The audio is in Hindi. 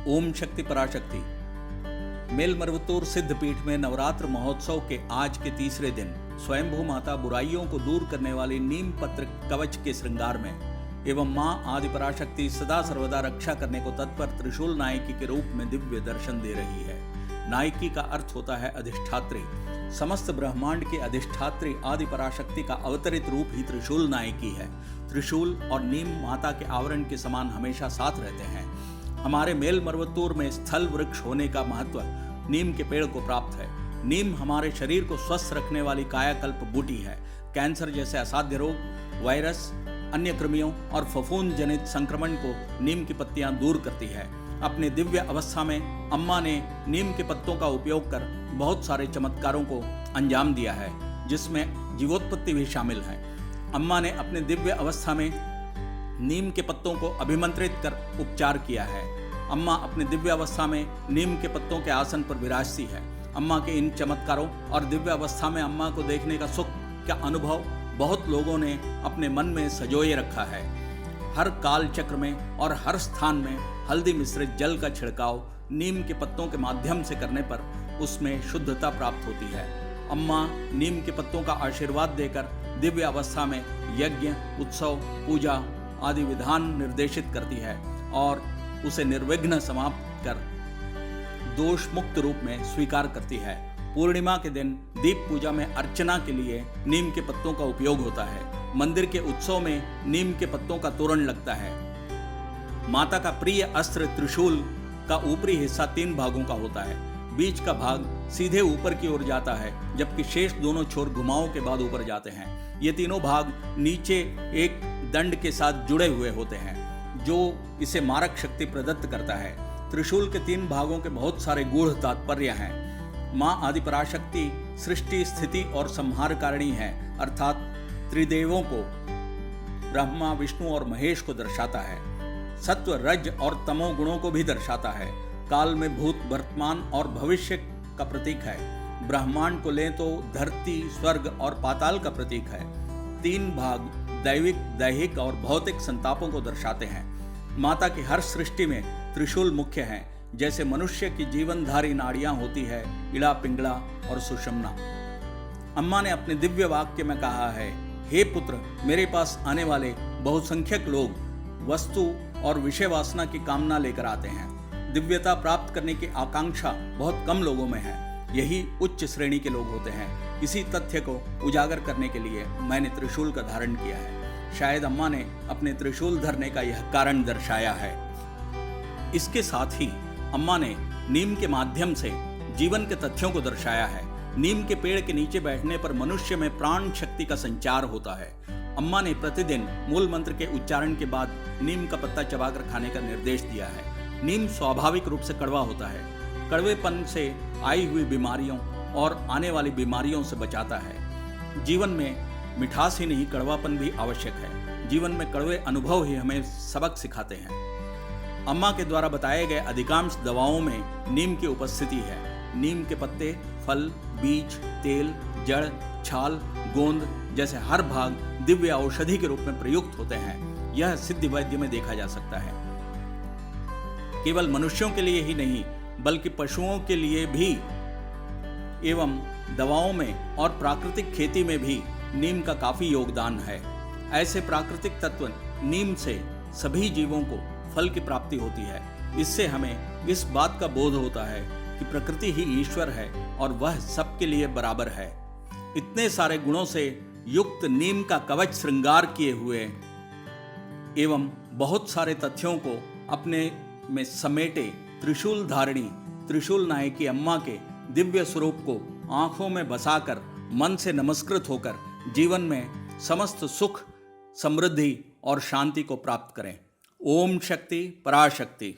ओम शक्ति पराशक्ति। मेलमरुवतूर सिद्धपीठ में नवरात्र महोत्सव के आज के तीसरे दिन स्वयंभू माता बुराइयों को दूर करने वाली नीम पत्र कवच के श्रृंगार में एवं मां आदि पराशक्ति सदा सर्वदा रक्षा करने को तत्पर त्रिशूल नायकी के रूप में दिव्य दर्शन दे रही है। नायकी का अर्थ होता है अधिष्ठात्री। समस्त ब्रह्मांड के अधिष्ठात्री आदि पराशक्ति का अवतरित रूप ही त्रिशूल नायकी है। त्रिशूल और नीम माता के आवरण के समान हमेशा साथ रहते हैं। हमारे मेलमरुवतूर में स्थल वृक्ष होने का महत्व नीम के पेड़ को प्राप्त है। नीम हमारे शरीर को स्वस्थ रखने वाली कायाकल्प बूटी है। कैंसर जैसे असाध्य रोग, वायरस, अन्य कृमियों और फफूंद जनित संक्रमण को नीम की पत्तियां दूर करती है। अपने दिव्य अवस्था में अम्मा ने नीम के पत्तों का उपयोग कर बहुत सारे चमत्कारों को अंजाम दिया है, जिसमें जीवोत्पत्ति भी शामिल है। अम्मा ने अपने दिव्य अवस्था में नीम के पत्तों को अभिमंत्रित कर उपचार किया है। अम्मा अपने दिव्य अवस्था में नीम के पत्तों के आसन पर विराजती है। अम्मा के इन चमत्कारों और दिव्य अवस्था में अम्मा को देखने का सुख का अनुभव बहुत लोगों ने अपने मन में सजोए रखा है। हर काल चक्र में और हर स्थान में हल्दी मिश्रित जल का छिड़काव नीम के पत्तों के माध्यम से करने पर उसमें शुद्धता प्राप्त होती है। अम्मा नीम के पत्तों का आशीर्वाद देकर दिव्य अवस्था में यज्ञ, उत्सव, पूजा आदि विधान निर्देशित करती है और उसे निर्विघ्न समाप्त कर दोष मुक्त रूप में स्वीकार करती है। पूर्णिमा के दिन दीप पूजा में अर्चना के लिए नीम के पत्तों का उपयोग होता है। मंदिर के उत्सव में नीम के पत्तों का तोरण लगता है। माता का प्रिय अस्त्र त्रिशूल का ऊपरी हिस्सा 3 भागों का होता है। बीच का भाग सीधे ऊपर की ओर जाता है, जबकि शेष दोनों छोर घुमावों के बाद ऊपर जाते हैं। ये तीनों भाग नीचे एक दंड के साथ जुड़े हुए होते हैं, जो इसे मारक शक्ति प्रदत्त करता है। त्रिशूल के 3 भागों के बहुत सारे गूढ़ तात्पर्य हैं। मां आदि पराशक्ति सृष्टि, स्थिति और संहार कारिणी है, अर्थात त्रिदेवों को, ब्रह्मा, विष्णु और महेश को दर्शाता है। सत्व, रज और तमो गुणों को भी दर्शाता है। काल में भूत, वर्तमान और भविष्य का प्रतीक है। ब्रह्मांड को लें तो धरती, स्वर्ग और पाताल का प्रतीक है। 3 भाग दैविक, दैहिक और भौतिक संतापों को दर्शाते हैं। माता की हर सृष्टि में त्रिशूल मुख्य है। जैसे मनुष्य की जीवनधारी नाड़ियां होती है, इड़ा, पिंगला और सुषुम्ना। अम्मा ने अपने दिव्य वाक्य में कहा है, हे पुत्र, मेरे पास आने वाले बहुसंख्यक लोग वस्तु और विषय वासना की कामना लेकर आते हैं। दिव्यता प्राप्त करने की आकांक्षा बहुत कम लोगों में है। यही उच्च श्रेणी के लोग होते हैं। इसी तथ्य को उजागर करने के लिए मैंने त्रिशूल का धारण किया है। शायद अम्मा ने अपने त्रिशूल धरने का यह कारण दर्शाया है। इसके साथ ही अम्मा ने नीम के माध्यम से जीवन के तथ्यों को दर्शाया है। नीम के पेड़ के नीचे बैठने पर मनुष्य में प्राण शक्ति का संचार होता है। अम्मा ने प्रतिदिन मूल मंत्र के उच्चारण के बाद नीम का पत्ता चबाकर खाने का निर्देश दिया है। नीम स्वाभाविक रूप से कड़वा होता है। कड़वेपन से आई हुई बीमारियों और आने वाली बीमारियों से बचाता है। जीवन में मिठास ही नहीं, कड़वापन भी आवश्यक है। जीवन में कड़वे अनुभव ही हमें सबक सिखाते हैं। अम्मा के द्वारा बताए गए अधिकांश दवाओं में नीम की उपस्थिति है। नीम के पत्ते, फल, बीज, तेल, जड़, छाल, गोंद जैसे हर भाग दिव्य औषधि के रूप में प्रयुक्त होते हैं। यह सिद्ध वैद्य में देखा जा सकता है। केवल मनुष्यों के लिए ही नहीं, बल्कि पशुओं के लिए भी एवं दवाओं में और प्राकृतिक खेती में भी नीम का काफी योगदान है। ऐसे प्राकृतिक तत्व नीम से सभी जीवों को फल की प्राप्ति होती है। इससे हमें इस बात का बोध होता है कि प्रकृति ही ईश्वर है और वह सबके लिए बराबर है। इतने सारे गुणों से युक्त नीम का कवच श्रृंगार किए हुए एवं बहुत सारे तथ्यों को अपने में समेटे त्रिशूल धारिणी त्रिशूल नायकी अम्मा के दिव्य स्वरूप को आंखों में बसाकर मन से नमस्कृत होकर जीवन में समस्त सुख, समृद्धि और शांति को प्राप्त करें। ओम शक्ति पराशक्ति।